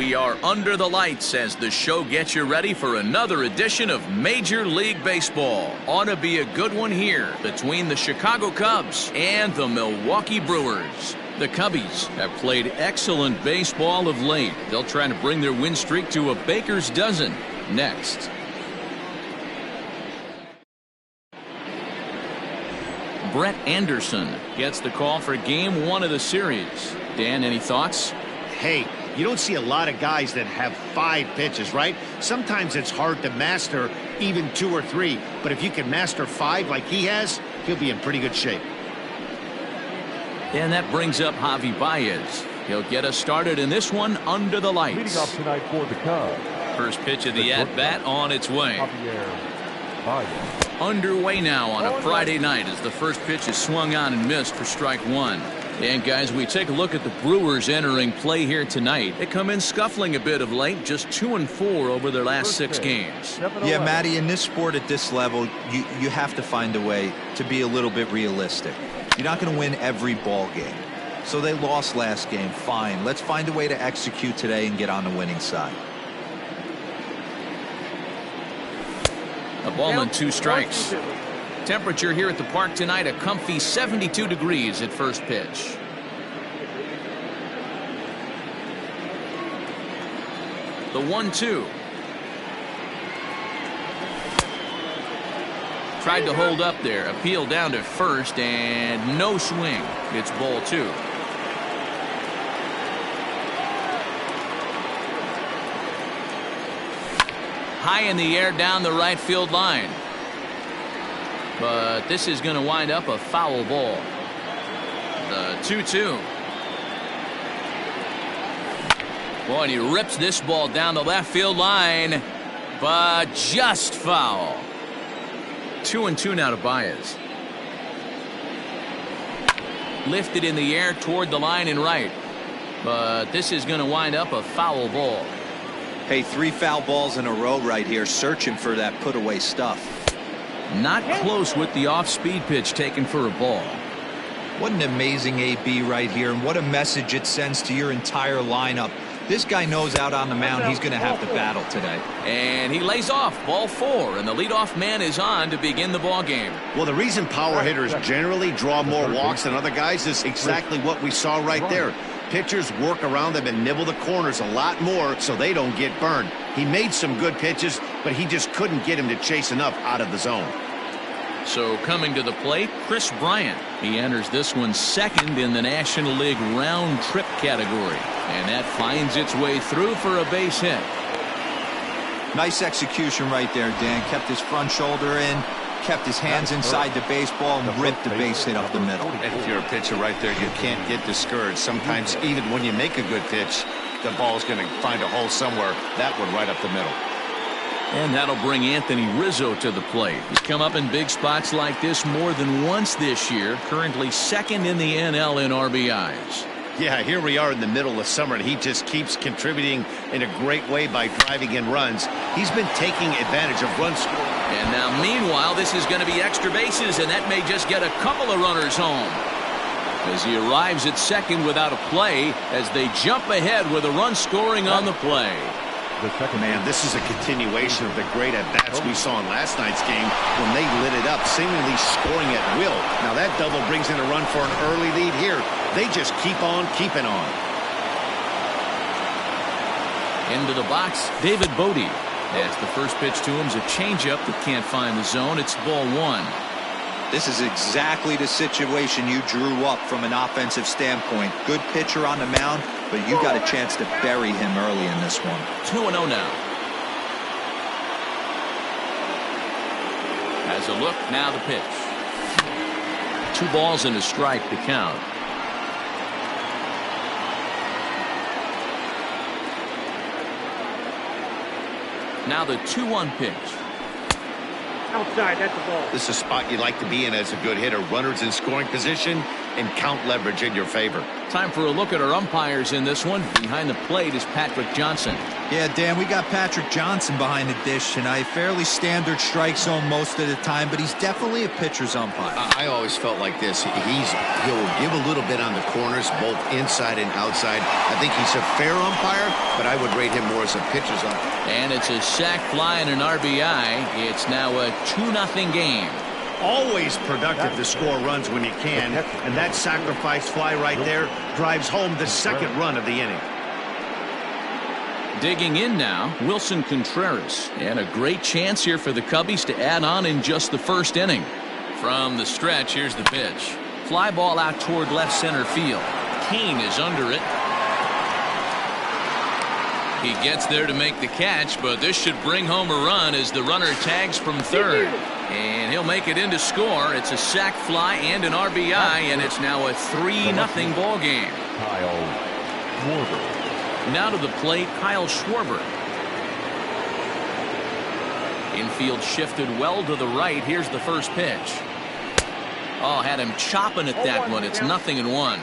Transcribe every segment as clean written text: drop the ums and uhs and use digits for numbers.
We are under the lights as the show gets you ready for another edition of Major League Baseball. Ought to be a good one here between the Chicago Cubs and the Milwaukee Brewers. The Cubbies have played excellent baseball of late. They'll try to bring their win streak to a baker's dozen next. Brett Anderson gets the call for game one of the series. Dan, any thoughts? Hey, you don't see a lot of guys that have 5 pitches, right? Sometimes it's hard to master even 2 or 3, but if you can master 5 like he has, he'll be in pretty good shape. And that brings up Javi Baez. He'll get us started in this one under the lights. Leading off tonight for the Cubs. First pitch of the at-bat on its way. Underway now on a Friday night as the first pitch is swung on and missed for strike one. And guys, we take a look at the Brewers entering play here tonight. They come in scuffling a bit of late, just 2-4 over their last 6 games. Yeah, Matty, in this sport at this level, you have to find a way to be a little bit realistic. You're not going to win every ball game. So they lost last game. Fine. Let's find a way to execute today and get on the winning side. A ball and 2 strikes. Temperature here at the park tonight, a comfy 72 degrees at first pitch. The 1-2. Tried to hold up there. Appeal down to first and no swing. It's ball 2. High in the air down the right field line. But this is going to wind up a foul ball. The 2-2. Boy, and he rips this ball down the left field line, but just foul. 2-2 now to Baez. Lifted in the air toward the line and right. But this is going to wind up a foul ball. Hey, 3 foul balls in a row right here, searching for that put-away stuff. Not close with the off-speed pitch taken for a ball. What an amazing AB right here, and what a message it sends to your entire lineup. This guy knows out on the mound he's going to have to battle today. And he lays off ball 4, and the leadoff man is on to begin the ball game. Well, the reason power hitters generally draw more walks than other guys is exactly what we saw right there. Pitchers work around them and nibble the corners a lot more so they don't get burned. He made some good pitches, but he just couldn't get him to chase enough out of the zone. So coming to the plate, Chris Bryant. He enters this one second in the National League round trip category. And that finds its way through for a base hit. Nice execution right there, Dan. Kept his front shoulder in, kept his hands inside the baseball, and ripped the base hit up the middle. And if you're a pitcher right there, you can't get discouraged. Sometimes even when you make a good pitch, the ball's going to find a hole somewhere. That one right up the middle. And that'll bring Anthony Rizzo to the plate. He's come up in big spots like this more than once this year. Currently second in the NL in RBIs. Yeah, here we are in the middle of summer, and he just keeps contributing in a great way by driving in runs. He's been taking advantage of run scoring. And now, meanwhile, this is going to be extra bases, and that may just get a couple of runners home. As he arrives at second without a play, as they jump ahead with a run scoring on the play. Man, this is a continuation of the great at-bats we saw in last night's game when they lit it up, seemingly scoring at will. Now that double brings in a run for an early lead here. They just keep on keeping on. Into the box, David Bodie. As the first pitch to him is a changeup that can't find the zone. It's ball 1. This is exactly the situation you drew up from an offensive standpoint. Good pitcher on the mound, but you got a chance to bury him early in this one. 2-0 now. As a look, now the pitch. 2 balls and a strike to count. Now the 2-1 pitch. Outside, that's a ball. This is a spot you'd like to be in as a good hitter. Runners in scoring position and count leverage in your favor. Time for a look at our umpires in this one. Behind the plate is Patrick Johnson. Yeah, Dan, we got Patrick Johnson behind the dish tonight. Fairly standard strike zone most of the time, but he's definitely a pitcher's umpire. I always felt like this. He'll give a little bit on the corners, both inside and outside. I think he's a fair umpire, but I would rate him more as a pitcher's umpire. And it's a sac fly and an RBI. It's now a 2-0 game. Always productive to score runs when you can, and that sacrifice fly right there drives home the second run of the inning. Digging in now, Wilson Contreras. And a great chance here for the Cubbies to add on in just the first inning. From the stretch, here's the pitch. Fly ball out toward left center field. Kane is under it. He gets there to make the catch, but this should bring home a run as the runner tags from third. And he'll make it in to score. It's a sac fly and an RBI, and it's now a 3-0 ball game. Kyle Schwarber. Now to the plate, Kyle Schwarber. Infield shifted well to the right. Here's the first pitch. Oh, had him chopping at that one. It's 0-1.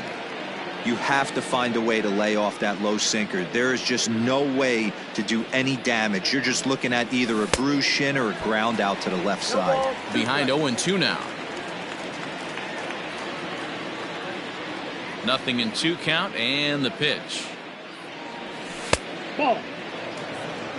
You have to find a way to lay off that low sinker. There is just no way to do any damage. You're just looking at either a bruised shin or a ground out to the left side. Behind 0-2 now. 0-2 count, and the pitch.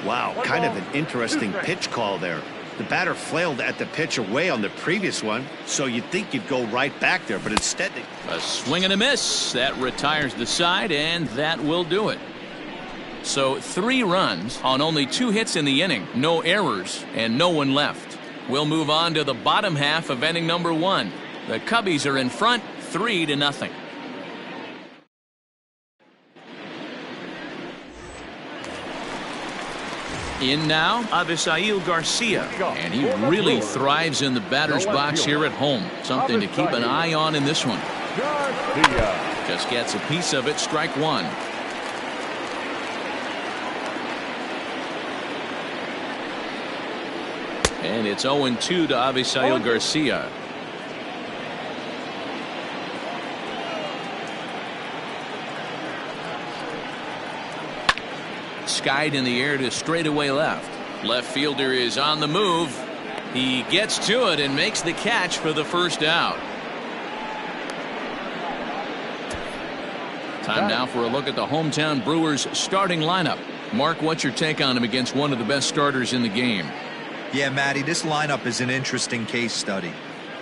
Wow, kind of an interesting pitch call there. The batter flailed at the pitch away on the previous one, so you'd think you'd go right back there, but instead... A swing and a miss. That retires the side, and that will do it. So 3 runs on only 2 hits in the inning, no errors, and no one left. We'll move on to the bottom half of inning number 1. The Cubbies are in front, 3-0. In now, Avisail Garcia, and he really thrives in the batter's box here at home. Something to keep an eye on in this one. Just gets a piece of it, strike 1. And it's 0-2 to Avisail Garcia. Skied in the air to straightaway left. Left fielder is on the move. He gets to it and makes the catch for the first out. Time now for a look at the hometown Brewers starting lineup. Mark, what's your take on him against one of the best starters in the game? Yeah, Matty, this lineup is an interesting case study.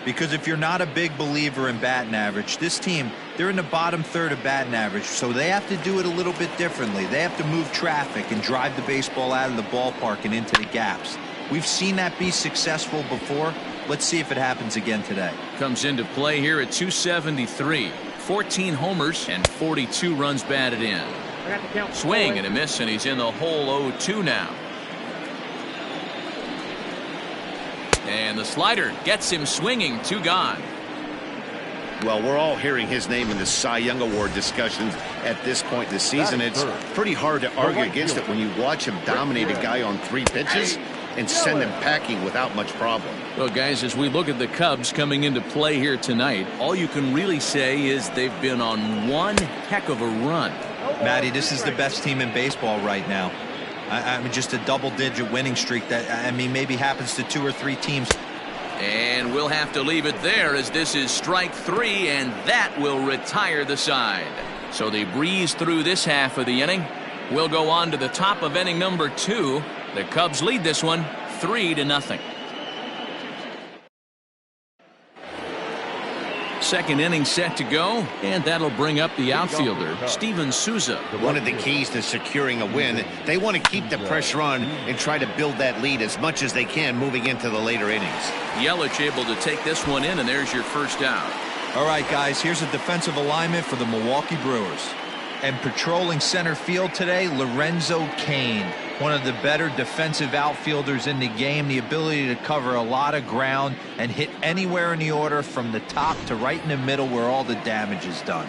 Because if you're not a big believer in batting average, this team, they're in the bottom third of batting average, so they have to do it a little bit differently. They have to move traffic and drive the baseball out of the ballpark and into the gaps. We've seen that be successful before. Let's see if it happens again today. Comes into play here at 273. 14 homers and 42 runs batted in. Swing and a miss, and he's in the hole 0-2 now. And the slider gets him swinging, 2 gone. Well, we're all hearing his name in the Cy Young Award discussions at this point in the season. It's pretty hard to argue against it when you watch him dominate a guy on 3 pitches and send him packing without much problem. Well, guys, as we look at the Cubs coming into play here tonight, all you can really say is they've been on one heck of a run. Matty, this is the best team in baseball right now. I mean, just a double-digit winning streak that, I mean, maybe happens to 2 or 3 teams. And we'll have to leave it there as this is strike 3, and that will retire the side. So they breeze through this half of the inning. We'll go on to the top of inning number 2. The Cubs lead this one 3-0. Second inning set to go, and that'll bring up the outfielder, Steven Souza. One of the keys to securing a win, they want to keep the pressure on and try to build that lead as much as they can moving into the later innings. Yelich able to take this one in, and there's your first out. All right, guys, here's a defensive alignment for the Milwaukee Brewers. And patrolling center field today, Lorenzo Cain, one of the better defensive outfielders in the game. The ability to cover a lot of ground and hit anywhere in the order from the top to right in the middle where all the damage is done.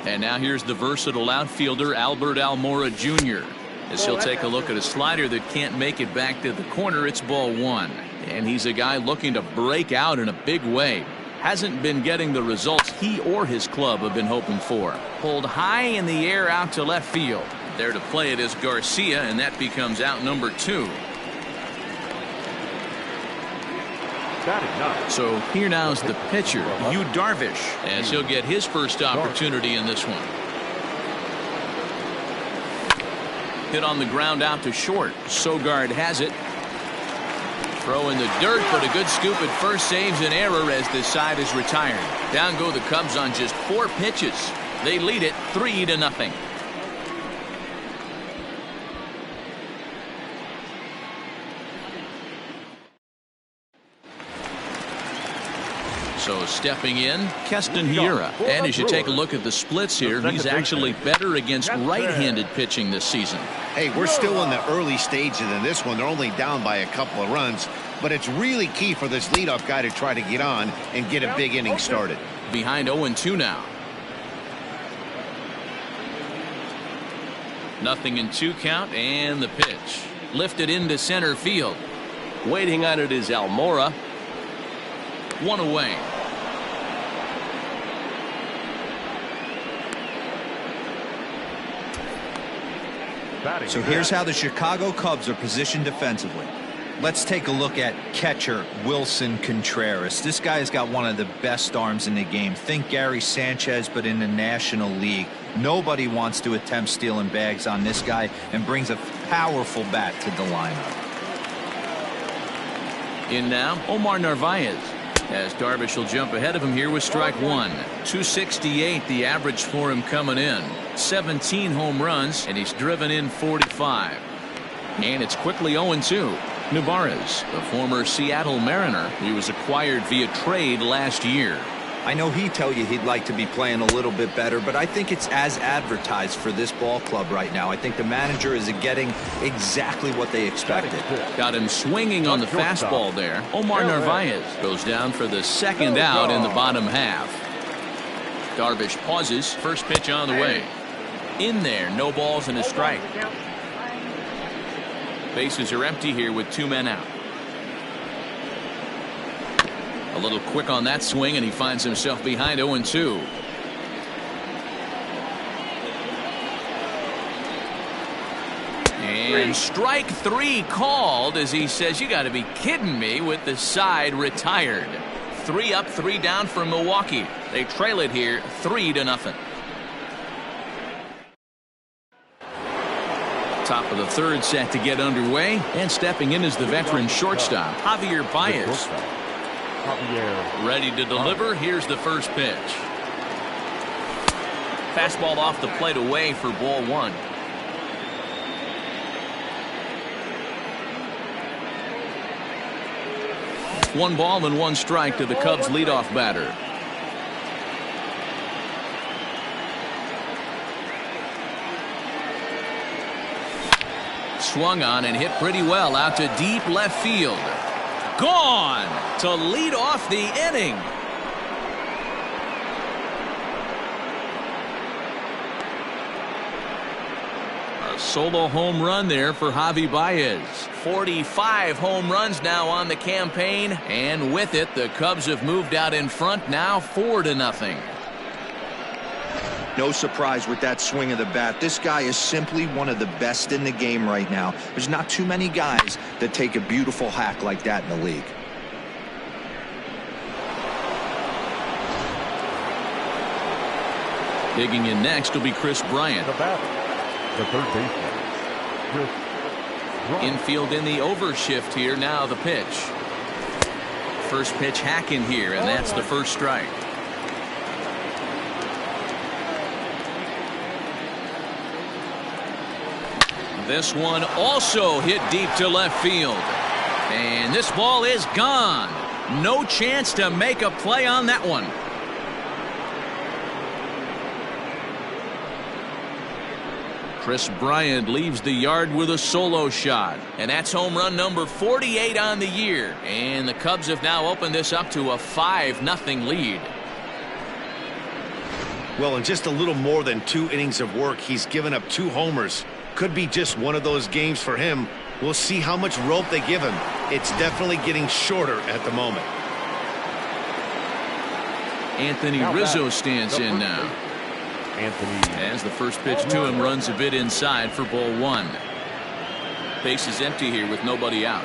And now here's the versatile outfielder, Albert Almora Jr. As he'll take a look at a slider that can't make it back to the corner. It's ball 1. And he's a guy looking to break out in a big way. Hasn't been getting the results he or his club have been hoping for. Pulled high in the air out to left field. There to play it is Garcia, and that becomes out number 2. So here now is the pitcher, Yu Darvish, as he'll get his first opportunity in this one. Hit on the ground out to short. Sogard has it. Throw in the dirt, but a good scoop at first saves an error as this side is retired. Down go the Cubs on just 4 pitches. They lead it 3-0. So stepping in, Keston Hiura. And as you take a look at the splits here, he's actually better against right-handed pitching this season. Hey, we're still in the early stages in this one. They're only down by a couple of runs, but it's really key for this leadoff guy to try to get on and get a big inning started. Behind 0-2 now. 0-2 count, and the pitch. Lifted into center field. Waiting on it is Almora. 1 away. So here's how the Chicago Cubs are positioned defensively. Let's take a look at catcher Wilson Contreras. This guy has got one of the best arms in the game. Think Gary Sanchez, but in the National League. Nobody wants to attempt stealing bags on this guy, and brings a powerful bat to the lineup. In now, Omar Narvaez, as Darvish will jump ahead of him here with strike 1. 268 the average for him coming in. 17 home runs, and he's driven in 45. And it's quickly 0-2. Narvaez, the former Seattle Mariner, he was acquired via trade last year. I know he'd tell you he'd like to be playing a little bit better, but I think it's as advertised for this ball club right now. I think the manager is getting exactly what they expected. Got him swinging on the fastball there. Omar Narvaez goes down for the second out in the bottom half. Darvish pauses. First pitch on the way. In there, no balls and a strike. Bases are empty here with 2 men out. A little quick on that swing, and he finds himself behind 0-2. And strike 3 called, as he says, you got to be kidding me, with the side retired. 3 up, 3 down for Milwaukee. They trail it here 3-0. Top of the third set to get underway, and stepping in is the veteran shortstop, Javier Baez. Ready to deliver. Here's the first pitch. Fastball off the plate away for ball 1. One ball and 1 strike to the Cubs leadoff batter. Swung on and hit pretty well out to deep left field. Gone to lead off the inning. A solo home run there for Javi Baez. 45 home runs now on the campaign, and with it the Cubs have moved out in front now 4-0. No surprise with that swing of the bat. This guy is simply one of the best in the game right now. There's not too many guys that take a beautiful hack like that in the league. Digging in next will be Chris Bryant. The batter, the third baseman, Chris Bryant. Infield in the overshift here. Now the pitch. First pitch hacking here, and that's the first strike. This one also hit deep to left field. And this ball is gone. No chance to make a play on that one. Chris Bryant leaves the yard with a solo shot. And that's home run number 48 on the year. And the Cubs have now opened this up to a 5-0 lead. Well, in just a little more than 2 innings of work, he's given up 2 homers. Could be just one of those games for him. We'll see how much rope they give him. It's definitely getting shorter at the moment. Anthony Rizzo stands in now. Anthony. As the first pitch to him runs a bit inside for ball one. Base is empty here with nobody out.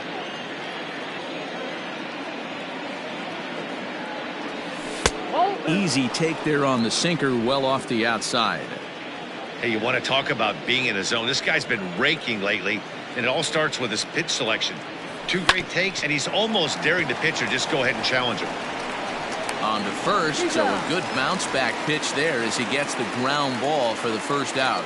Easy take there on the sinker, well off the outside. Hey, you want to talk about being in a zone? This guy's been raking lately, and it all starts with his pitch selection. Two great takes, and he's almost daring the pitcher just go ahead and challenge him. On to first, so a good bounce back pitch there as he gets the ground ball for the first out.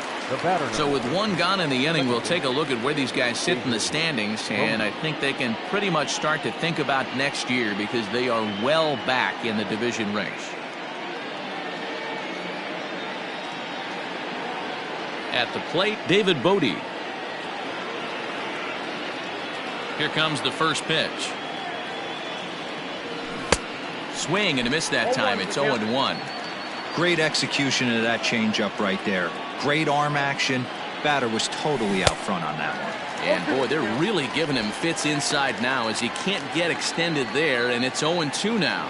So with one gone in the inning, we'll take a look at where these guys sit in the standings, and I think they can pretty much start to think about next year because they are well back in the division race. At the plate, David Bodie. Here comes the first pitch. Swing and a miss that time. It's 0-1. Great execution of that changeup right there. Great arm action. Batter was totally out front on that one. And boy, they're really giving him fits inside now as he can't get extended there, and it's 0-2 now.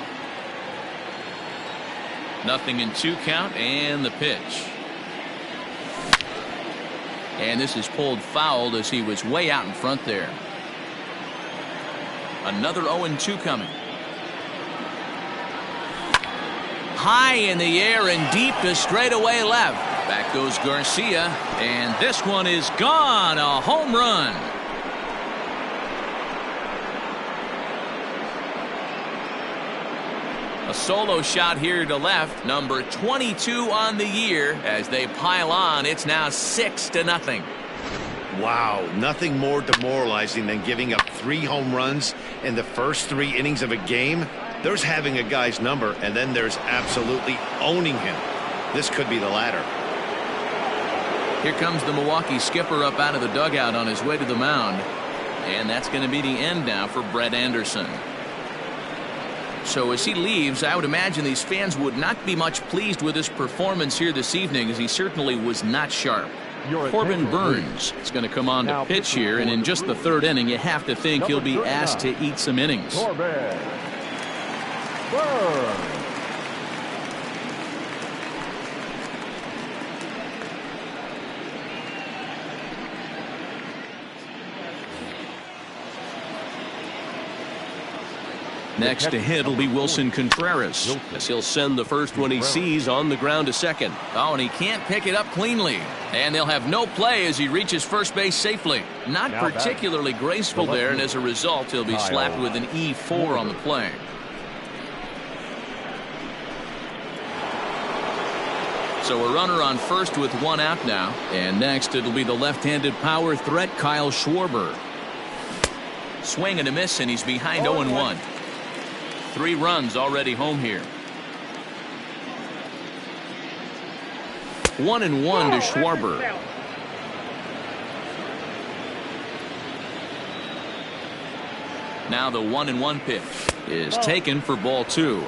0-2 count and the pitch. And this is pulled foul as he was way out in front there. Another 0-2 coming. High in the air and deep to straightaway left. Back goes Garcia, and this one is gone. A home run. A solo shot here to left. Number 22 on the year. As they pile on, it's now 6-0. Wow, nothing more demoralizing than giving up 3 home runs in the first 3 innings of a game. There's having a guy's number, and then there's absolutely owning him. This could be the latter. Here comes the Milwaukee skipper up out of the dugout on his way to the mound. And that's going to be the end now for Brett Anderson. So as he leaves, I would imagine these fans would not be much pleased with his performance here this evening, as he certainly was not sharp. Corbin Burns is going to come on to pitch here, and in just the 3rd inning, you have to think he'll be asked to eat some innings. Corbin Burns. Next to hit will be Wilson Contreras, as he'll send the first one he sees on the ground to second. Oh, and he can't pick it up cleanly. And they'll have no play as he reaches first base safely. Not particularly graceful there, and as a result, he'll be slapped with an E4 on the play. So a runner on first with 1 out now. And next it'll be the left-handed power threat, Kyle Schwarber. Swing and a miss, and he's behind 0-1. 3 runs already home here. 1-1 to Schwarber. Now the 1-1 pitch is taken for ball 2.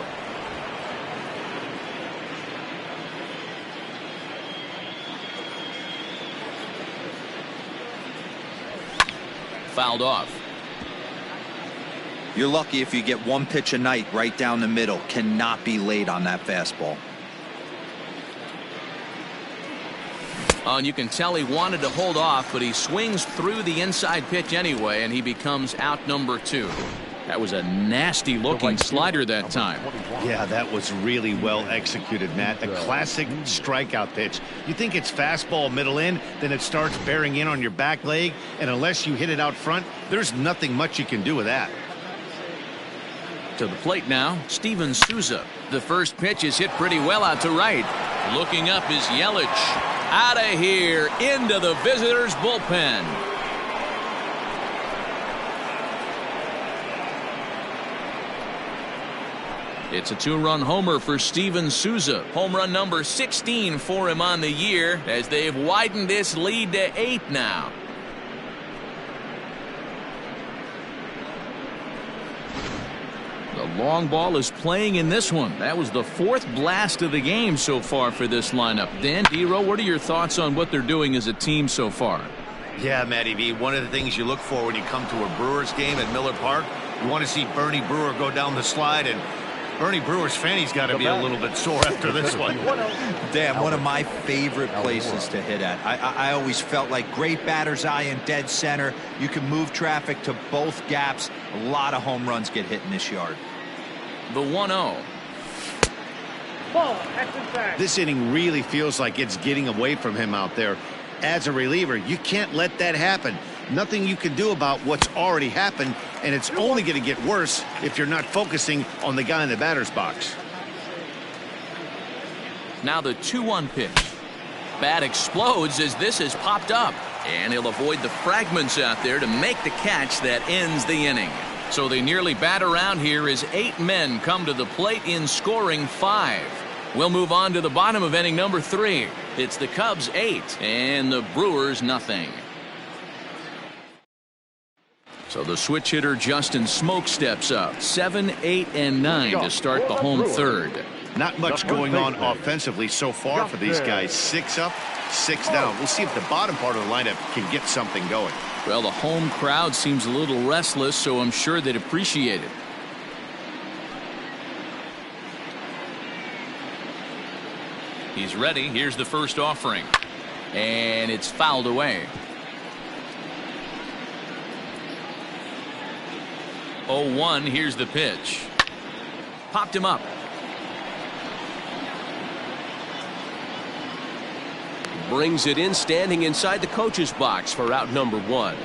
Fouled off. You're lucky if you get 1 pitch a night right down the middle. Cannot be late on that fastball. Oh, and you can tell he wanted to hold off, but he swings through the inside pitch anyway, and he becomes out number 2. That was a nasty looking slider that time. Yeah, that was really well executed, Matt. A classic strikeout pitch. You think it's fastball middle in, then it starts bearing in on your back leg, and unless you hit it out front, there's nothing much you can do with that. To the plate now, Steven Souza. The first pitch is hit pretty well out to right. Looking up is Yelich. Out of here into the visitors' bullpen. It's a 2-run homer for Steven Souza. Home run number 16 for him on the year, as they've widened this lead to 8 now. The long ball is playing in this one. That was the 4th blast of the game so far for this lineup. Dan Dero, what are your thoughts on what they're doing as a team so far? Yeah, Matty V, one of the things you look for when you come to a Brewers game at Miller Park, you want to see Bernie Brewer go down the slide and Bernie Brewers fan, he's got to be a little bit sore after this one. Damn, one of my favorite places to hit at. I always felt like great batter's eye in dead center. You can move traffic to both gaps. A lot of home runs get hit in this yard. The 1-0. Ball, that's inside. This inning really feels like it's getting away from him out there. As a reliever, you can't let that happen. Nothing you can do about what's already happened, and it's only going to get worse if you're not focusing on the guy in the batter's box. Now the 2-1 pitch. Bat explodes as this has popped up, and he'll avoid the fragments out there to make the catch that ends the inning. So they nearly bat around here as 8 men come to the plate in scoring 5. We'll move on to the bottom of inning number 3. It's the Cubs 8 and the Brewers nothing. So the switch hitter Justin Smoak steps up. 7, 8, and 9 to start the home third. Not much going on offensively so far for these guys. 6 up, 6 down. We'll see if the bottom part of the lineup can get something going. Well, the home crowd seems a little restless, so I'm sure they'd appreciate it. He's ready. Here's the first offering. And it's fouled away. 0-1. Here's the pitch. Popped him up. Brings it in, standing inside the coach's box for out number 1.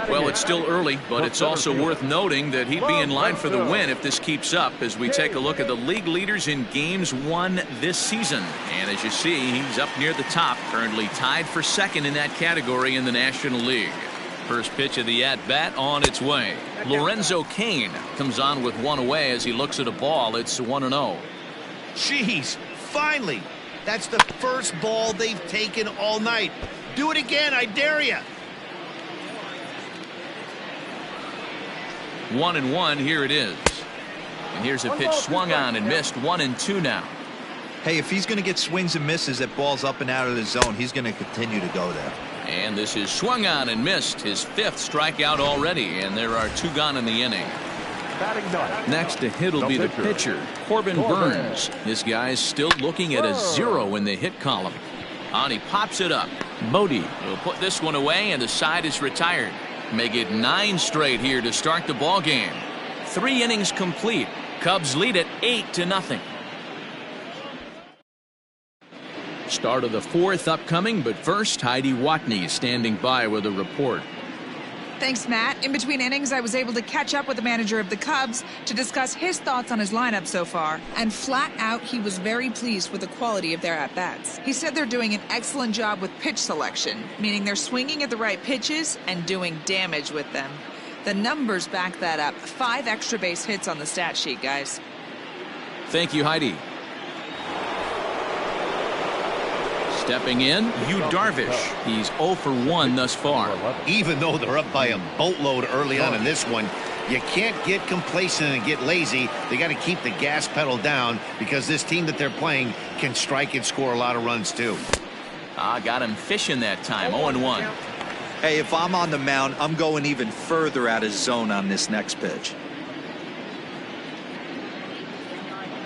Well, it's still early, but it's also worth noting that he'd be in line for the win if this keeps up as we take a look at the league leaders in games won this season. And as you see, he's up near the top, currently tied for second in that category in the National League. First pitch of the at-bat on its way. Lorenzo Cain comes on with one away as he looks at a ball. It's 1-0. Jeez, finally. That's the first ball they've taken all night. Do it again, I dare you. 1-1, here it is. And here's a pitch swung on and missed. 1-2 now. Hey, if he's going to get swings and misses at balls up and out of the zone, he's going to continue to go there. And this is swung on and missed, his 5th strikeout already, and there are 2 gone in the inning. Next to hit will be the pitcher, Corbin Burns. This guy's still looking at a 0 in the hit column. On he pops it up. Bodie will put this one away, and the side is retired. Make it 9 straight here to start the ball game. 3 innings complete. Cubs lead it 8-0. Start of the 4th upcoming, but first, Heidi Watney standing by with a report. Thanks, Matt. In between innings, I was able to catch up with the manager of the Cubs to discuss his thoughts on his lineup so far. And flat out, he was very pleased with the quality of their at-bats. He said they're doing an excellent job with pitch selection, meaning they're swinging at the right pitches and doing damage with them. The numbers back that up. 5 extra base hits on the stat sheet, guys. Thank you, Heidi. Stepping in, Yu Darvish. He's 0 for 1 thus far. Even though they're up by a boatload early on in this one, you can't get complacent and get lazy. They got to keep the gas pedal down because this team that they're playing can strike and score a lot of runs too. Got him fishing that time. 0-1. Hey, if I'm on the mound, I'm going even further out of zone on this next pitch.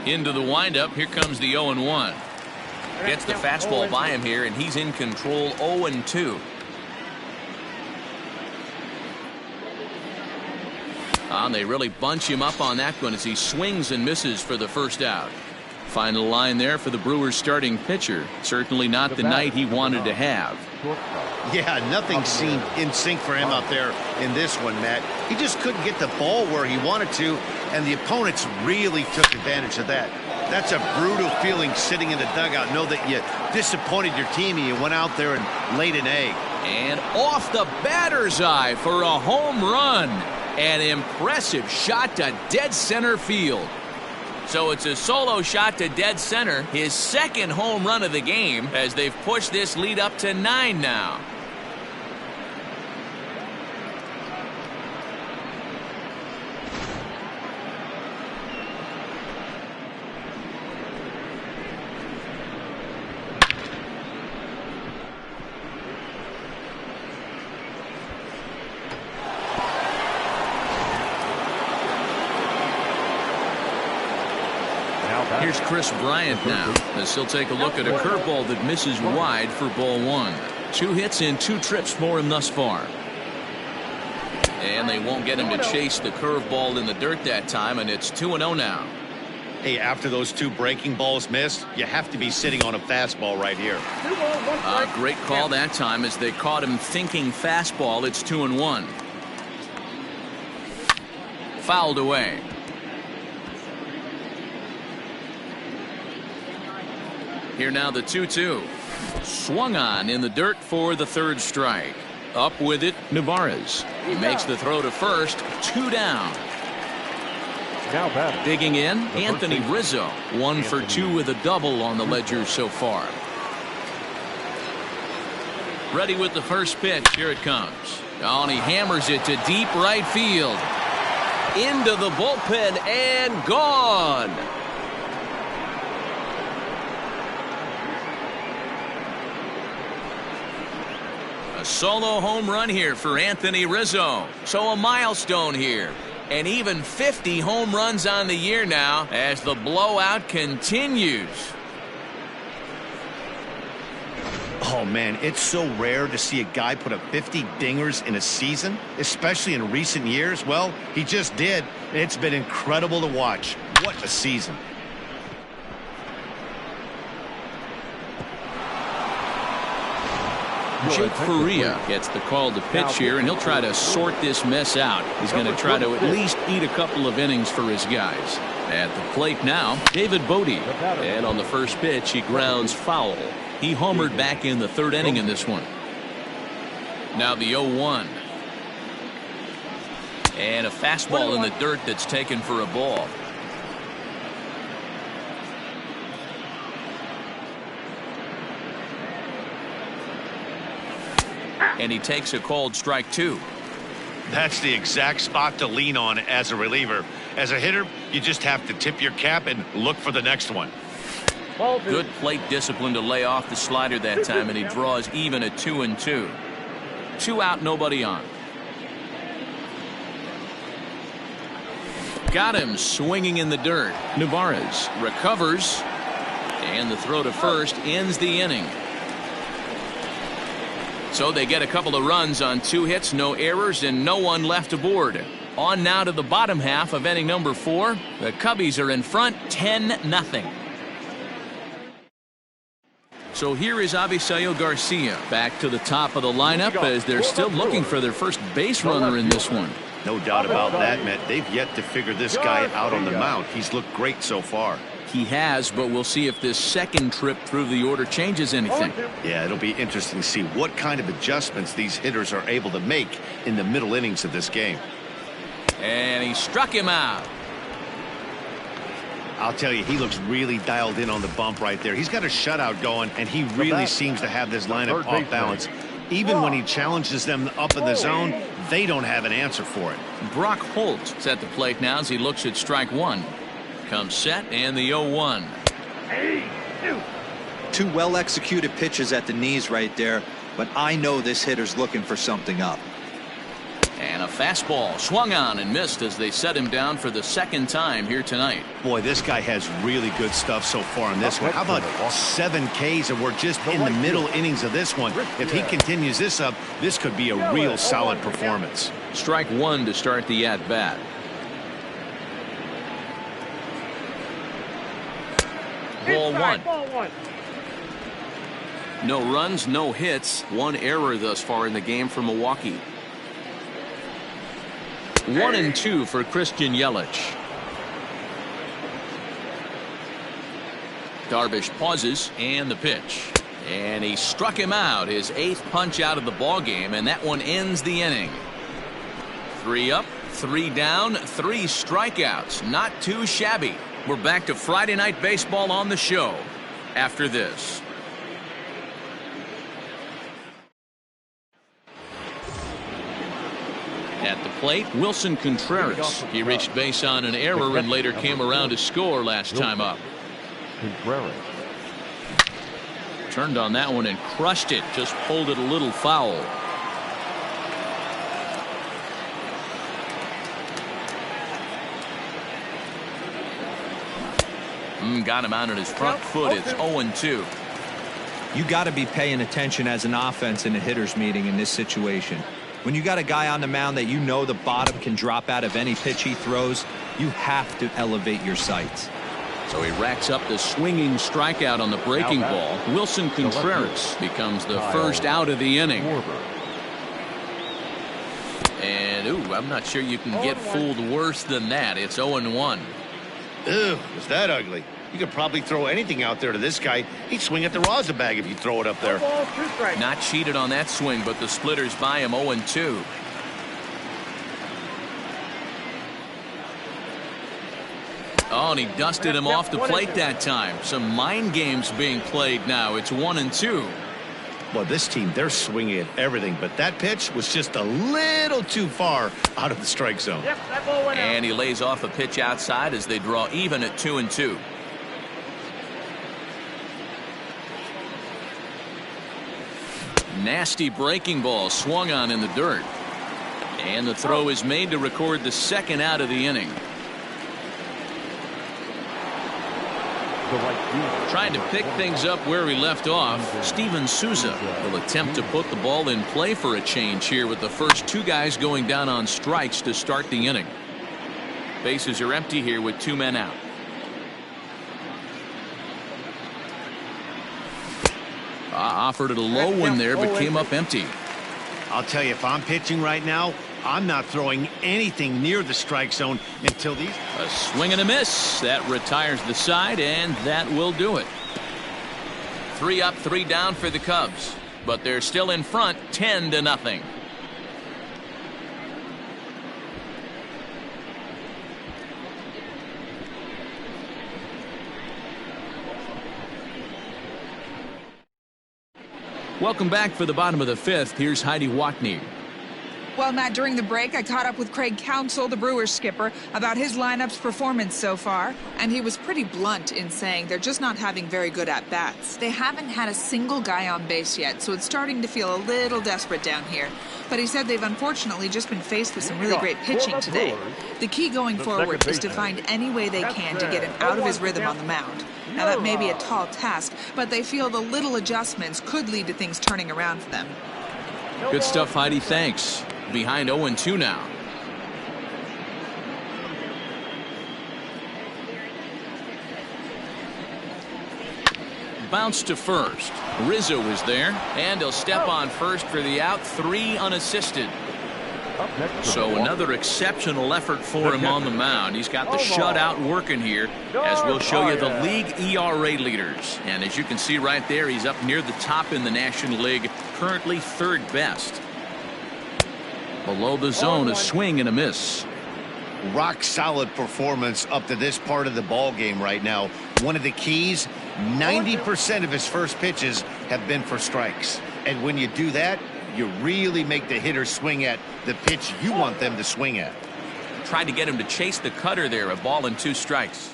Into the windup. Here comes the 0-1. Gets the fastball by him here, and he's in control. 0-2. They really bunch him up on that one as he swings and misses for the first out. Final line there for the Brewers starting pitcher. Certainly not the night he wanted to have. Yeah, nothing seemed in sync for him out there in this one, Matt. He just couldn't get the ball where he wanted to, and the opponents really took advantage of that. That's a brutal feeling sitting in the dugout. Know that you disappointed your team and you went out there and laid an egg. And off the batter's eye for a home run. An impressive shot to dead center field. So it's a solo shot to dead center, his 2nd home run of the game, as they've pushed this lead up to 9 now. Here's Chris Bryant now, as he'll take a look at a curveball that misses wide for ball 1. 2 hits in 2 trips for him thus far. And they won't get him to chase the curveball in the dirt that time, and it's 2-0 now. Hey, after those 2 breaking balls missed, you have to be sitting on a fastball right here. Great call that time as they caught him thinking fastball. It's 2-1. Fouled away. Here now the 2-2. Swung on in the dirt for the 3rd strike. Up with it, Narvaez. He makes the throw to first. 2 down. Now batting. Digging in, Anthony Rizzo. 1 for 2 with a double on the ledger so far. Ready with the first pitch. Here it comes. Oh, and he hammers it to deep right field. Into the bullpen and gone. A solo home run here for Anthony Rizzo. So a milestone here. And even 50 home runs on the year now as the blowout continues. Oh, man, it's so rare to see a guy put up 50 dingers in a season, especially in recent years. Well, he just did. It's been incredible to watch. What a season. Jake Faria gets the call to pitch here, and he'll try to sort this mess out. He's going to try to at least eat a couple of innings for his guys. At the plate now, David Bodie. And on the first pitch, he grounds foul. He homered back in the 3rd inning in this one. Now the 0-1. And a fastball in the dirt that's taken for a ball. And he takes a called strike 2. That's the exact spot to lean on as a reliever. As a hitter, you just have to tip your cap and look for the next one. Good plate discipline to lay off the slider that time, and he draws even at 2-2. 2 out, nobody on. Got him swinging in the dirt. Narvaez recovers, and the throw to first ends the inning. So they get a couple of runs on 2 hits, no errors, and no one left aboard. On now to the bottom half of inning number 4. The Cubbies are in front 10-0. So here is Avisail Garcia back to the top of the lineup as they're still looking for their first base runner in this one. No doubt about that, Matt. They've yet to figure this guy out on the mound. He's looked great so far. He has, but we'll see if this second trip through the order changes anything. Yeah, it'll be interesting to see what kind of adjustments these hitters are able to make in the middle innings of this game. And he struck him out. I'll tell you, he looks really dialed in on the bump right there. He's got a shutout going, and he really seems to have this lineup off balance. Even when he challenges them up in the zone, they don't have an answer for it. Brock Holt's at the plate now as he looks at strike 1. Comes set, and the 0-1. 2 well-executed pitches at the knees right there, but I know this hitter's looking for something up. And a fastball swung on and missed as they set him down for the 2nd time here tonight. Boy, this guy has really good stuff so far in this one. How about 7 Ks, and we're just in the middle innings of this one. If he continues this up, this could be a real solid performance. Strike 1 to start the at-bat. Ball 1. No runs, no hits, 1 error thus far in the game for Milwaukee. 1-2 for Christian Yelich. Darvish pauses, and the pitch. And he struck him out, his 8th punch out of the ball game, and that one ends the inning. 3 up, 3 down, 3 strikeouts. Not too shabby. We're back to Friday Night Baseball on the show after this. At the plate, Wilson Contreras. He reached base on an error and later came around to score last time up. Contreras. Turned on that one and crushed it. Just pulled it a little foul. Got him out on his front foot. It's 0-2. You got to be paying attention as an offense in a hitter's meeting in this situation. When you got a guy on the mound that you know the bottom can drop out of any pitch he throws, you have to elevate your sights. So he racks up the swinging strikeout on the breaking ball. Wilson Contreras becomes the first out of the inning. And, I'm not sure you can get fooled worse than that. It's 0-1. Ew, was that ugly? You could probably throw anything out there to this guy. He'd swing at the rosin bag if you throw it up there. Not cheated on that swing, but the splitters by him 0-2. Oh, and he dusted him off the plate that time. Some mind games being played now. It's 1-2. Well, this team, they're swinging at everything, but that pitch was just a little too far out of the strike zone. Yep, that ball went out. And he lays off a pitch outside as they draw even at 2-2. Nasty breaking ball swung on in the dirt. And the throw is made to record the second out of the inning. Trying to pick things up where he left off, Steven Souza will attempt to put the ball in play for a change here with the first two guys going down on strikes to start the inning. Bases are empty here with two men out. Offered it a low one there, but came up empty. I'll tell you, if I'm pitching right now, I'm not throwing anything near the strike zone until these. A swing and a miss. That retires the side, and that will do it. 3 up, 3 down for the Cubs, but they're still in front 10-0. Welcome back for the bottom of the 5th. Here's Heidi Watney. Well, Matt, during the break, I caught up with Craig Counsell, the Brewers skipper, about his lineup's performance so far, and he was pretty blunt in saying they're just not having very good at-bats. They haven't had a single guy on base yet, so it's starting to feel a little desperate down here. But he said they've unfortunately just been faced with some really great pitching today. The key going forward is to find any way they can to get him out of his rhythm on the mound. Now, that may be a tall task, but they feel the little adjustments could lead to things turning around for them. Good stuff, Heidi. Thanks. Behind 0-2 now. Bounce to first. Rizzo is there, and he'll step on first for the out. 3 unassisted. So another exceptional effort for him on the mound. He's got the shutout working here, as we'll show you the league ERA leaders. And as you can see right there, he's up near the top in the National League, currently 3rd best. Below the zone, a swing and a miss. Rock solid performance up to this part of the ball game right now. One of the keys, 90% of his first pitches have been for strikes. And when you do that, you really make the hitter swing at the pitch you want them to swing at. Tried to get him to chase the cutter there, a ball and 2 strikes.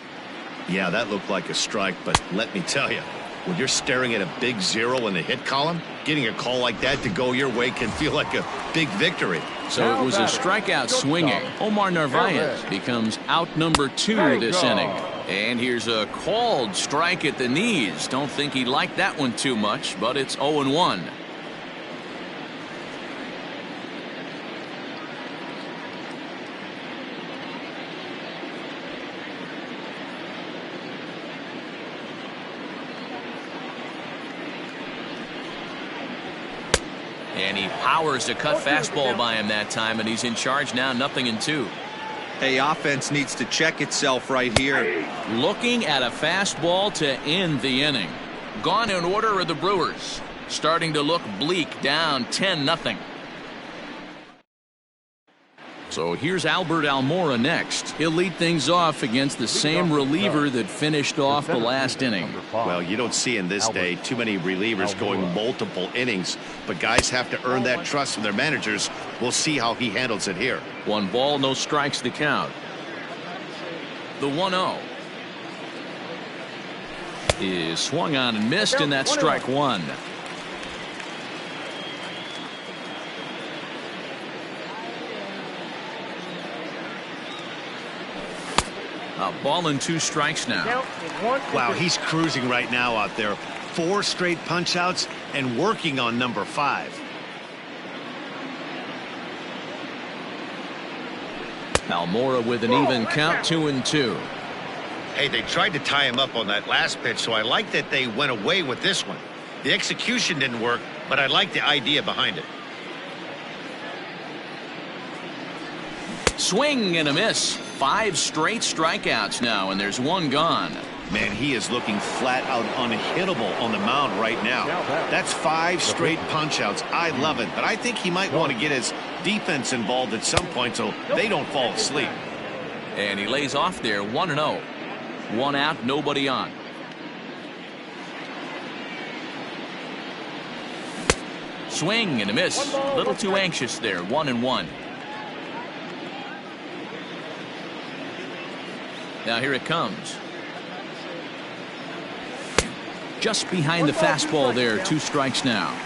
Yeah, that looked like a strike, but let me tell you, when you're staring at a big 0 in the hit column, getting a call like that to go your way can feel like a big victory. So it was a strikeout swinging. Omar Narvaez becomes out number 2 this inning. And here's a called strike at the knees. Don't think he liked that one too much, but it's 0-1. And he powers a cut fastball by him that time, and he's in charge now, 0-2. Hey, offense needs to check itself right here. Looking at a fastball to end the inning. Gone in order are the Brewers. Starting to look bleak, down 10-0. So here's Albert Almora next. He'll lead things off against the same reliever that finished off the last inning. Well, you don't see in this day too many relievers going multiple innings, but guys have to earn that trust from their managers. We'll see how he handles it here. 1 ball, no strikes to count. The 1-0 is swung on and missed, and that's strike 1. A ball and 2 strikes now. Count in 1-2. Wow, he's cruising right now out there. 4 straight punch-outs and working on number 5. Almora with an even count, 2-2. Hey, they tried to tie him up on that last pitch, so I like that they went away with this one. The execution didn't work, but I like the idea behind it. Swing and a miss. 5 straight strikeouts now, and there's 1 gone. Man, he is looking flat out unhittable on the mound right now. That's 5 straight punch-outs. I love it, but I think he might want to get his defense involved at some point so they don't fall asleep. And he lays off there, 1-0. 1 out, nobody on. Swing and a miss. A little too anxious there, 1-1. Now here it comes. Just behind the fastball there, 2 strikes now.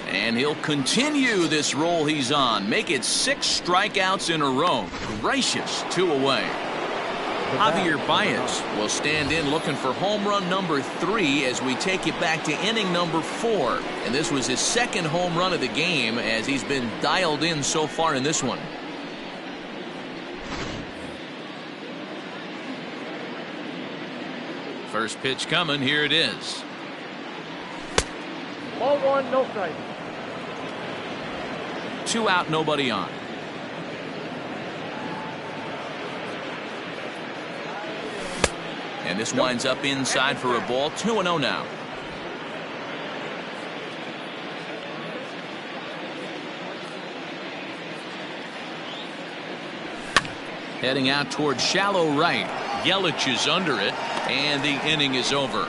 And he'll continue this roll he's on. Make it 6 strikeouts in a row. Gracious, 2 away. Javier Baez will stand in looking for home run number 3 as we take it back to inning number 4. And this was his 2nd home run of the game as he's been dialed in so far in this one. First pitch coming. Here it is. Ball 1, no strike. 2 out, nobody on. And this winds up inside for a ball. 2-0 now. Heading out towards shallow right. Yelich is under it, and the inning is over.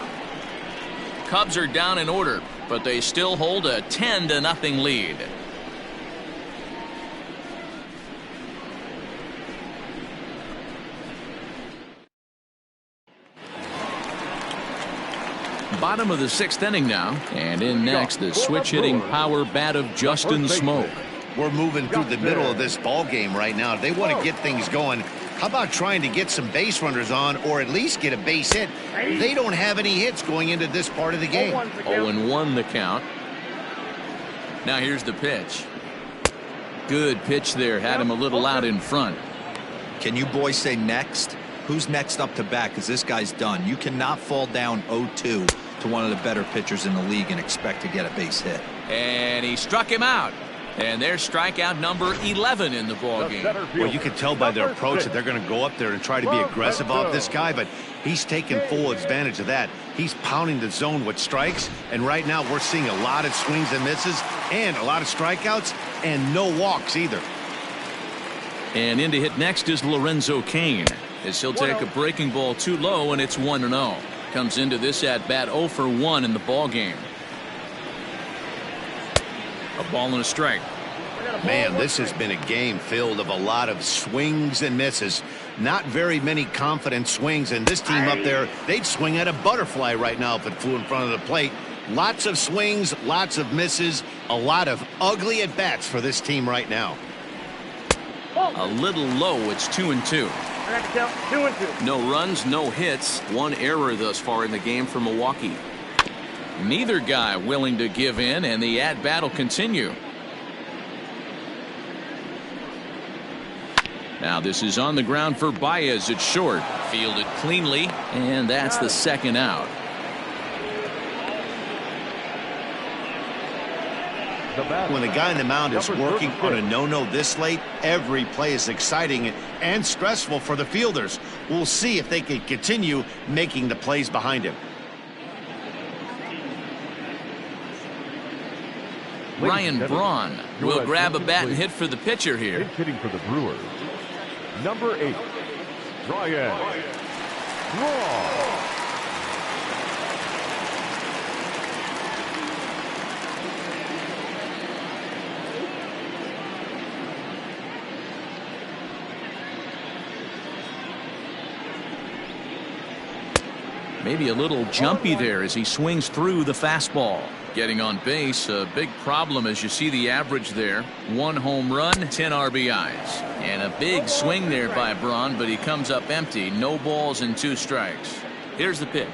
Cubs are down in order, but they still hold a 10-0 lead. Bottom of the 6th inning now, and in next the switch-hitting power bat of Justin Smoke. We're moving through the middle of this ball game right now. If they want to get things going, how about trying to get some base runners on or at least get a base hit? They don't have any hits going into this part of the game. 0-1 the count. Now here's the pitch. Good pitch there. Had him a little out in front. Can you boys say next? Who's next up to bat? Because this guy's done. You cannot fall down 0-2 to one of the better pitchers in the league and expect to get a base hit. And he struck him out. And there's strikeout number 11 in the ball game. Well, you can tell by their approach that they're going to go up there and try to be aggressive off this guy, but he's taking full advantage of that. He's pounding the zone with strikes, and right now we're seeing a lot of swings and misses and a lot of strikeouts and no walks either. And in to hit next is Lorenzo Cain, as he'll take a breaking ball too low, and it's 1-0. Comes into this at bat 0 for 1 in the ball game. A ball and a strike. Man, this has been a game filled of a lot of swings and misses. Not very many confident swings, and this team up there, they'd swing at a butterfly right now if it flew in front of the plate. Lots of swings, lots of misses, a lot of ugly at-bats for this team right now. A little low. It's 2-2. Count 2-2. No runs, no hits. 1 error thus far in the game for Milwaukee. Neither guy willing to give in, and the at-bat will continue. Now this is on the ground for Baez at short. Fielded cleanly, and that's the 2nd out. When the guy in the mound is working on a no-no this late, every play is exciting and stressful for the fielders. We'll see if they can continue making the plays behind him. Ryan Braun will grab a bat and hit for the pitcher here. Hitting for the Brewers, number 8, Ryan Braun. Maybe a little jumpy there as he swings through the fastball. Getting on base, a big problem as you see the average there. 1 home run, 10 RBIs. And a big swing there by Braun, but he comes up empty. No balls and 2 strikes. Here's the pitch.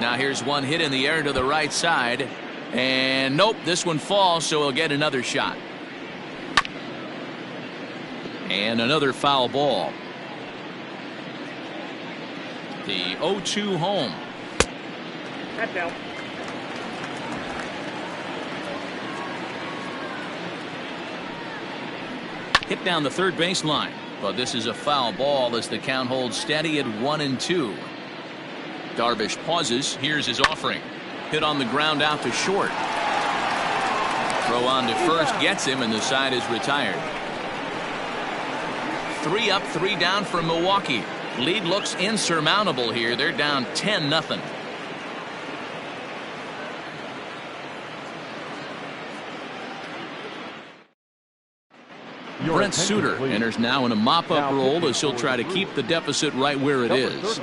Now here's one hit in the air to the right side. And nope, this one falls, so he'll get another shot. And another foul ball. The 0-2 home. Head down. Hit down the third baseline, but this is a foul ball as the count holds steady at 1-2. Darvish pauses. Here's his offering. Hit on the ground out to short. Throw on to first gets him, and the side is retired. 3 up, 3 down for Milwaukee. Lead looks insurmountable here. They're down 10-0. Brent Suter enters now in a mop-up role as he'll try to keep the deficit right where it is.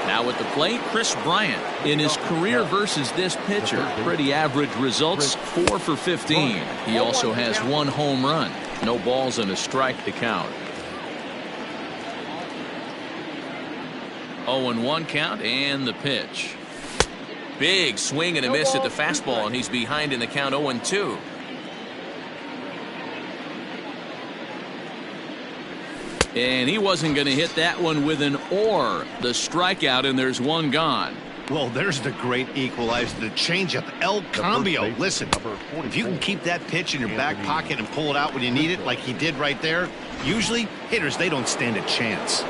Now at the plate, Chris Bryant. In his career versus this pitcher, pretty average results, 4 for 15. He also has 1 home run. No balls and a strike to count. 0-1 count and the pitch. Big swing and a miss at the fastball, and he's behind in the count 0-2. And he wasn't going to hit that one with an or. The strikeout, and there's 1 gone. Well, there's the great equalizer, the changeup, El Cambio. Listen, if you can keep that pitch in your back pocket and pull it out when you need it, like he did right there, usually hitters, they don't stand a chance.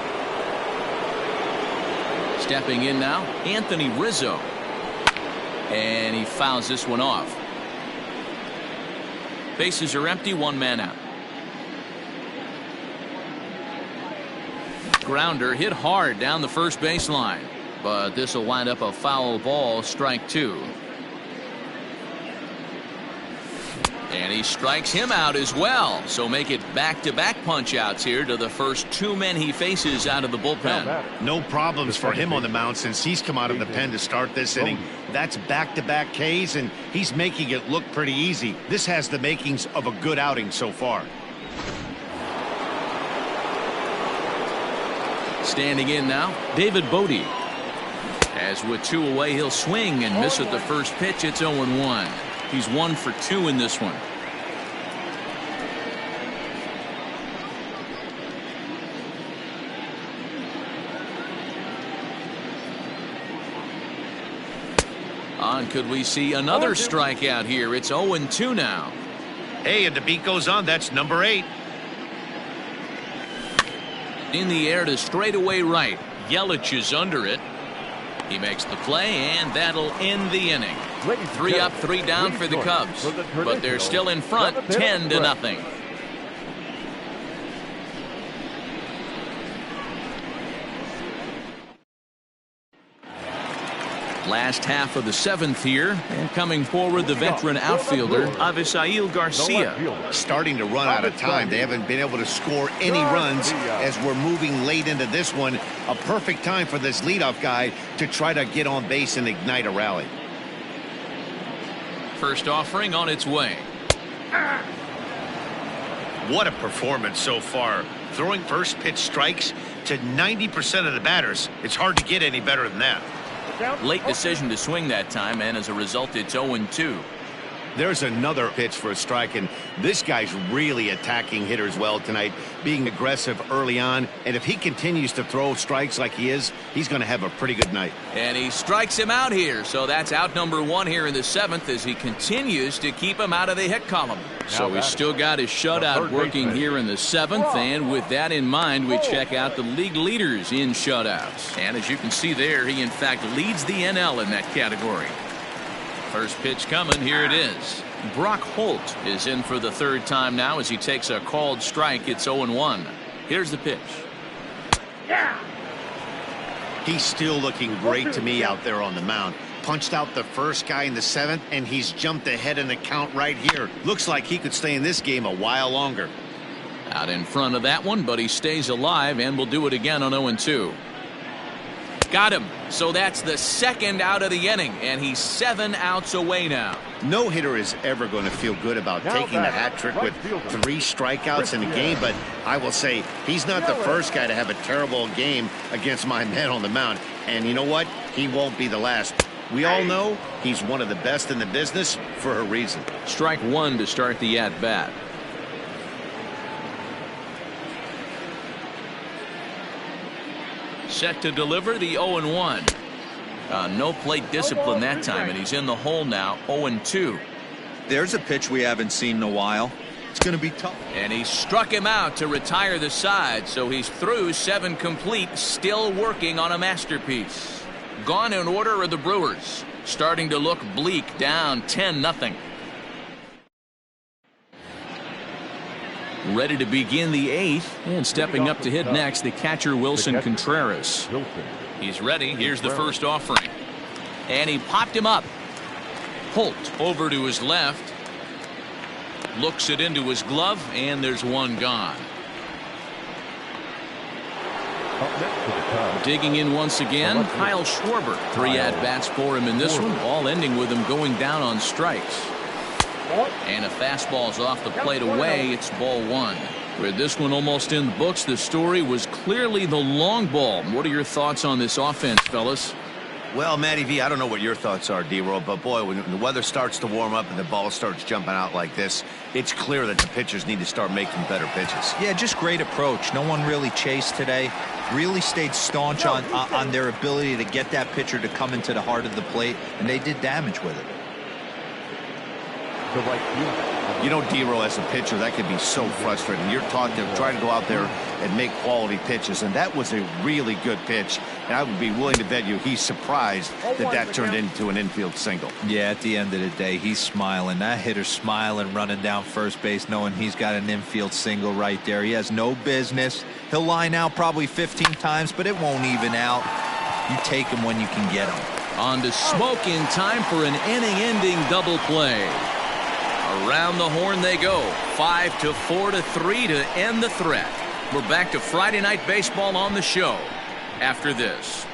Stepping in now, Anthony Rizzo. And he fouls this one off. Bases are empty, 1 man out. Grounder hit hard down the first baseline, but this will wind up a foul ball, strike 2. And he strikes him out as well, so make it back-to-back punch-outs here to the first 2 men he faces out of the bullpen. No problems for him on the mound since he's come out of the pen to start this inning. That's back-to-back Ks, and he's making it look pretty easy. This has the makings of a good outing so far. Standing in now, David Bodie. As with 2 away, he'll swing and miss at the first pitch. It's 0-1. He's 1 for 2 in this one. On, could we see another strikeout here? It's 0-2 now. Hey, and the beat goes on. That's number 8. In the air to straightaway right. Yelich is under it. He makes the play, and that'll end the inning. 3 up, 3 down for the Cubs, but they're still in front, 10-0. Last half of the 7th here, and coming forward, the veteran outfielder Avisail Garcia. Starting to run out of time. They haven't been able to score any runs as we're moving late into this one. A perfect time for this leadoff guy to try to get on base and ignite a rally. First offering on its way. What a performance so far. Throwing first pitch strikes to 90% of the batters. It's hard to get any better than that. Late decision to swing that time, and as a result, it's 0-2. There's another pitch for a strike, and this guy's really attacking hitters well tonight, being aggressive early on, and if he continues to throw strikes like he is, he's going to have a pretty good night. And he strikes him out here, so that's out number 1 here in the 7th as he continues to keep him out of the hit column. So he's still got his shutout working here in the 7th, and with that in mind, we check out the league leaders in shutouts. And as you can see there, he in fact leads the NL in that category. First pitch coming, here it is. Brock Holt is in for the 3rd time now as he takes a called strike. It's 0-1. Here's the pitch. Yeah. He's still looking great to me out there on the mound. Punched out the first guy in the 7th, and he's jumped ahead in the count right here. Looks like he could stay in this game a while longer. Out in front of that one, but he stays alive and will do it again on 0-2. Got him. So that's the second out of the inning, and he's 7 outs away now. No hitter is ever going to feel good about taking the hat trick with 3 strikeouts in a game, but I will say he's not the first guy to have a terrible game against my man on the mound. And you know what? He won't be the last. We all know he's one of the best in the business for a reason. Strike 1 to start the at-bat. Set to deliver the 0-1. No plate discipline that time, and he's in the hole now. 0-2. There's a pitch we haven't seen in a while. It's going to be tough. And he struck him out to retire the side, so he's through 7 complete, still working on a masterpiece. Gone in order are the Brewers, starting to look bleak, down 10-0. Ready to begin the 8th, and stepping up to hit next, the catcher Wilson Contreras. He's ready. Here's the first offering, and he popped him up. Holt over to his left, looks it into his glove, and there's one gone. Digging in once again, Kyle Schwarber. 3 at-bats for him in this one, all ending with him going down on strikes. And a fastball's off the plate away. It's ball 1. With this one almost in the books, the story was clearly the long ball. What are your thoughts on this offense, fellas? Well, Matty V, I don't know what your thoughts are, D-Roll, but boy, when the weather starts to warm up and the ball starts jumping out like this, it's clear that the pitchers need to start making better pitches. Yeah, just great approach. No one really chased today. Really stayed staunch on their ability to get that pitcher to come into the heart of the plate, and they did damage with it. You know, D-Roll, as a pitcher, that can be so frustrating. You're taught to try to go out there and make quality pitches, and that was a really good pitch. And I would be willing to bet you he's surprised that turned into an infield single. Yeah, at the end of the day, he's smiling. That hitter's smiling, running down first base, knowing he's got an infield single right there. He has no business. He'll line out probably 15 times, but it won't even out. You take him when you can get him. On to Smoke in time for an inning-ending double play. Around the horn they go. 5-4-3 to end the threat. We're back to Friday Night Baseball on the show after this.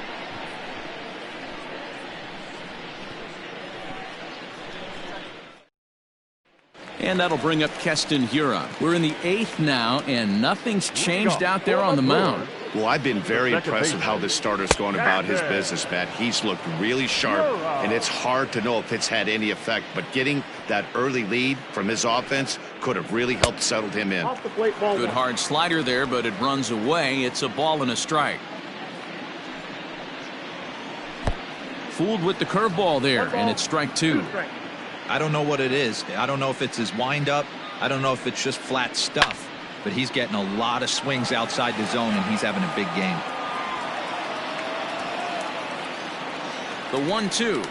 And that'll bring up Keston Hiura. We're in the 8th now, and nothing's changed out there on the mound. Well, I've been very impressed with how this starter's going about his business, Matt. He's looked really sharp, and it's hard to know if it's had any effect, but getting that early lead from his offense could have really helped settle him in. Good hard slider there, but it runs away. It's a ball and a strike. Fooled with the curveball there, and it's strike 2. I don't know what it is. I don't know if it's his windup. I don't know if it's just flat stuff. But he's getting a lot of swings outside the zone, and he's having a big game. The 1-2.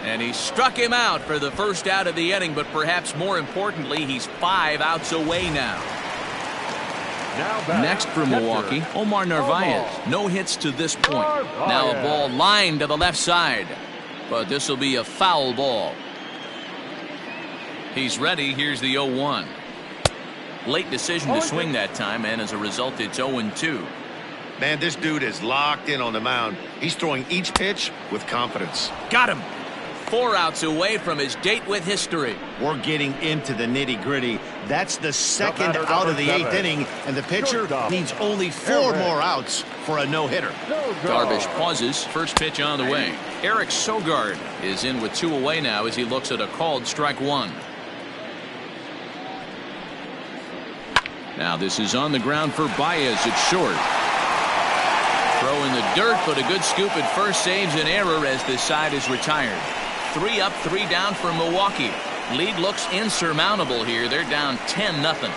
And he struck him out for the first out of the inning, but perhaps more importantly, he's 5 outs away now. Next for Milwaukee, Omar Narvaez. No hits to this point. Now a ball lined to the left side, but this will be a foul ball. He's ready. Here's the 0-1. Late decision to swing that time, and as a result, it's 0-2. Man, this dude is locked in on the mound. He's throwing each pitch with confidence. Got him. 4 outs away from his date with history. We're getting into the nitty-gritty. That's the second out of the 8th inning, and the pitcher needs only 4 more outs for a no-hitter. Darvish pauses. First pitch on the way. Eric Sogard is in with 2 away now as he looks at a called strike 1. Now this is on the ground for Baez at short. Throw in the dirt, but a good scoop at first saves an error as this side is retired. 3 up, 3 down for Milwaukee. Lead looks insurmountable here. They're down 10-0.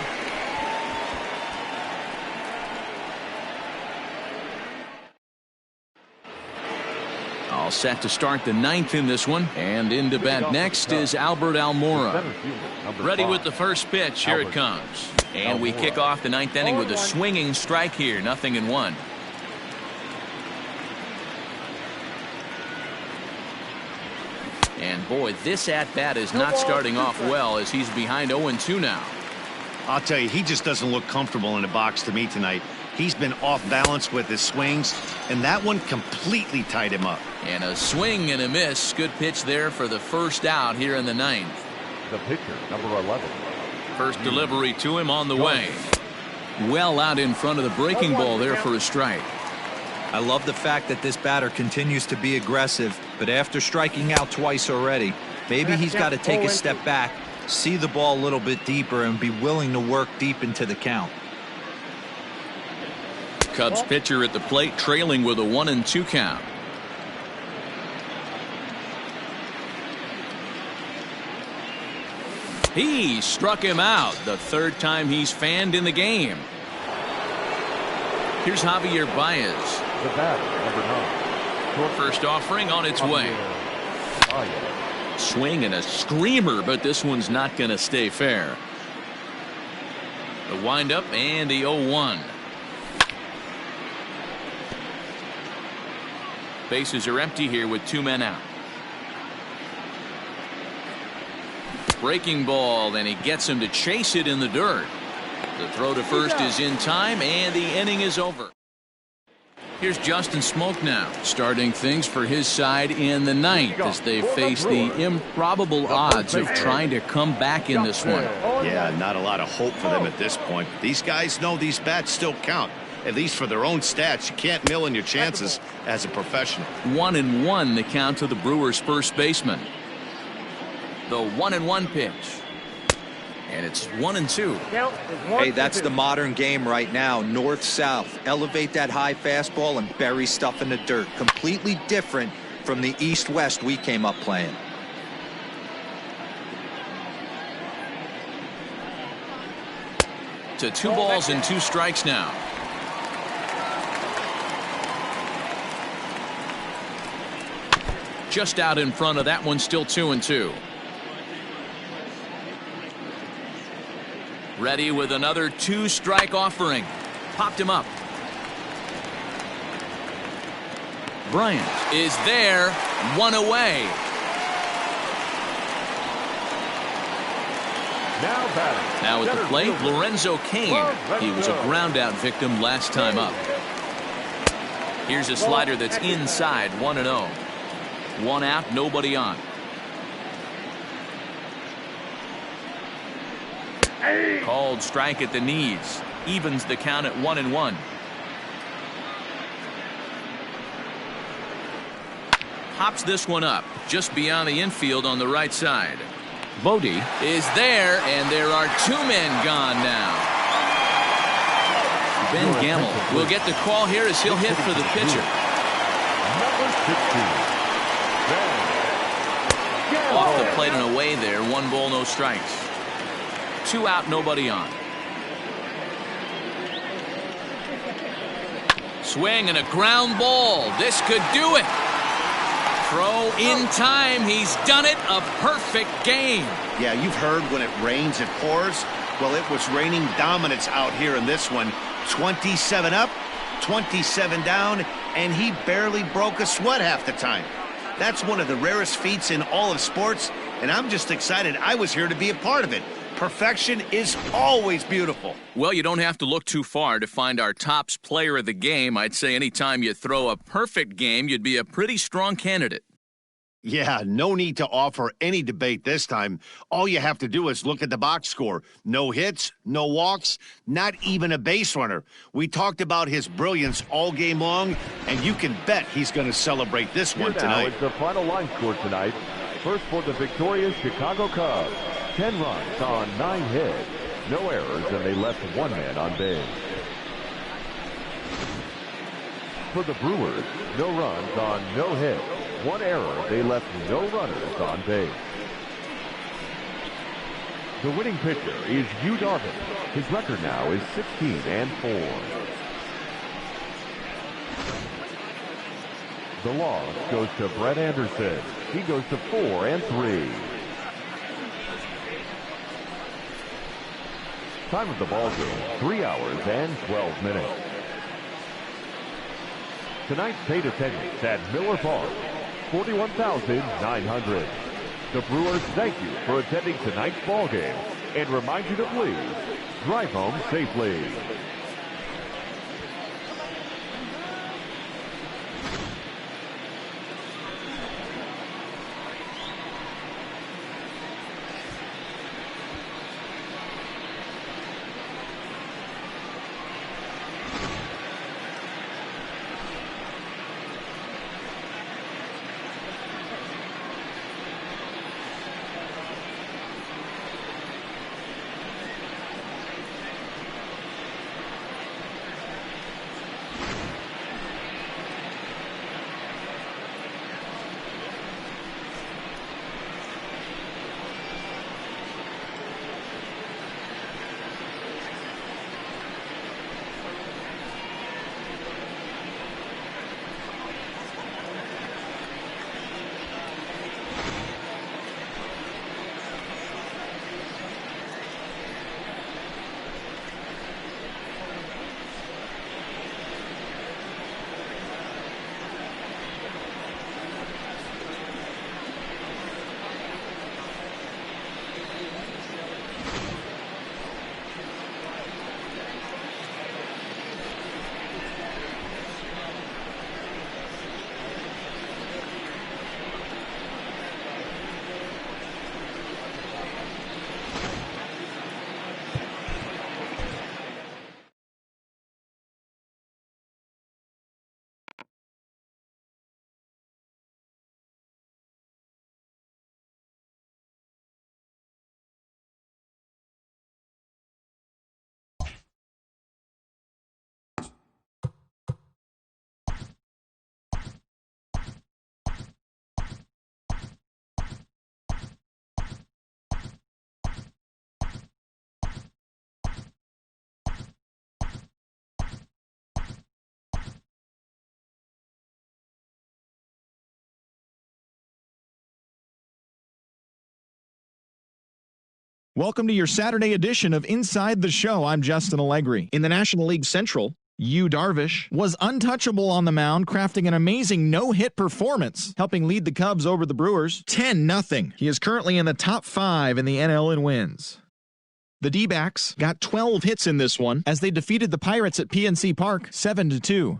All set to start the 9th in this one. And into bat next is Albert Almora. Ready with the first pitch. Here it comes. And we kick off the 9th inning with a swinging strike here. 0-1. boy, this at-bat is not starting off well as he's behind 0-2 now. I'll tell you, he just doesn't look comfortable in the box to me tonight. He's been off balance with his swings, and that one completely tied him up. And a swing and a miss. Good pitch there for the first out here in the ninth. The pitcher, number 11. First delivery to him on the way. Well out in front of the breaking ball there for a strike. I love the fact that this batter continues to be aggressive, but after striking out twice already, maybe he's got to take a step back, see the ball a little bit deeper, and be willing to work deep into the count. Cubs pitcher at the plate, trailing with a 1-2 count. He struck him out, the third time he's fanned in the game. Here's Javier Baez. The batter, number 9. First offering on its way. Swing and a screamer, but this one's not going to stay fair. The windup and the 0-1. Bases are empty here with 2 men out. Breaking ball, and he gets him to chase it in the dirt. The throw to first is in time, and the inning is over. Here's Justin Smoke now, starting things for his side in the ninth as they face the improbable odds of trying to come back in this one. Yeah, not a lot of hope for them at this point. These guys know these bats still count, at least for their own stats. You can't mill in your chances as a professional. 1-1 the count to the Brewers' first baseman. The 1-1 pitch. And it's 1-2. Hey, that's the modern game right now. North-south. Elevate that high fastball and bury stuff in the dirt. Completely different from the east-west we came up playing. To 2 balls and 2 strikes now. Just out in front of that one, still 2-2. Ready with another 2-strike offering. Popped him up. Bryant is there. 1 away. Now at the plate, Lorenzo Cain. He was a ground-out victim last time up. Here's a slider that's inside, 1-0. 1 out, nobody on. Called strike at the knees. Evens the count at 1-1. Pops this one up just beyond the infield on the right side. Bodie is there, and there are 2 men gone now. Ben Gamel will get the call here as he'll hit for the pitcher. Off the plate and away there. 1 ball, no strikes. 2 out, nobody on. Swing and a ground ball. This could do it. Throw in time. He's done it. A perfect game. Yeah, you've heard when it rains, it pours. Well, it was raining dominance out here in this one. 27 up, 27 down, and he barely broke a sweat half the time. That's one of the rarest feats in all of sports, and I'm just excited I was here to be a part of it. Perfection is always beautiful. Well, you don't have to look too far to find our tops player of the game. I'd say anytime you throw a perfect game, you'd be a pretty strong candidate. Yeah, no need to offer any debate this time. All you have to do is look at the box score. No hits, no walks, not even a base runner. We talked about his brilliance all game long, and you can bet he's going to celebrate this one tonight. Now is the final line score tonight. First for the victorious Chicago Cubs. 10 runs on 9 hits. No errors, and they left 1 man on base. For the Brewers, no runs on no hits. 1 error, they left no runners on base. The winning pitcher is Yu Darvish. His record now is 16-4. The loss goes to Brett Anderson. He goes to 4-3. Time of the ball game, 3 hours and 12 minutes. Tonight's paid attendance at Miller Park, 41,900. The Brewers thank you for attending tonight's ball game and remind you to please drive home safely. Welcome to your Saturday edition of Inside the Show. I'm Justin Allegri. In the National League Central, Yu Darvish was untouchable on the mound, crafting an amazing no-hit performance, helping lead the Cubs over the Brewers 10-0. He is currently in the top 5 in the NL in wins. The D-backs got 12 hits in this one as they defeated the Pirates at PNC Park 7-2.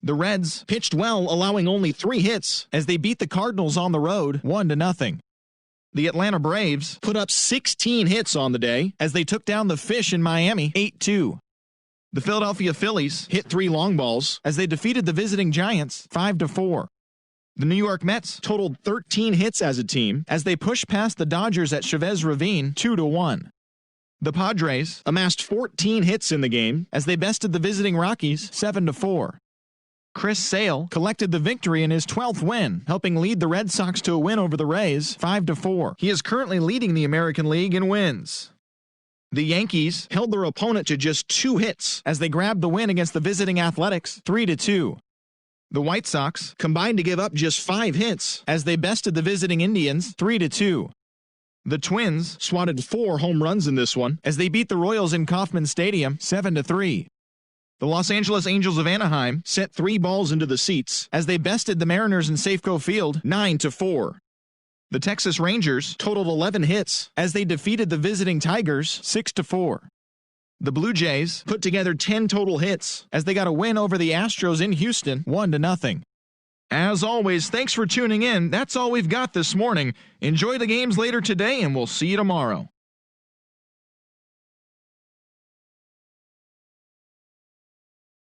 The Reds pitched well, allowing only 3 hits as they beat the Cardinals on the road 1-0. The Atlanta Braves put up 16 hits on the day as they took down the Fish in Miami 8-2. The Philadelphia Phillies hit 3 long balls as they defeated the visiting Giants 5-4. The New York Mets totaled 13 hits as a team as they pushed past the Dodgers at Chavez Ravine 2-1. The Padres amassed 14 hits in the game as they bested the visiting Rockies 7-4. Chris Sale collected the victory in his 12th win, helping lead the Red Sox to a win over the Rays 5-4. He is currently leading the American League in wins. The Yankees held their opponent to just 2 hits as they grabbed the win against the visiting Athletics 3-2. The White Sox combined to give up just 5 hits as they bested the visiting Indians 3-2. The Twins swatted 4 home runs in this one as they beat the Royals in Kauffman Stadium 7-3. The Los Angeles Angels of Anaheim sent 3 balls into the seats as they bested the Mariners in Safeco Field 9-4. The Texas Rangers totaled 11 hits as they defeated the visiting Tigers 6-4. The Blue Jays put together 10 total hits as they got a win over the Astros in Houston 1-0. As always, thanks for tuning in. That's all we've got this morning. Enjoy the games later today, and we'll see you tomorrow.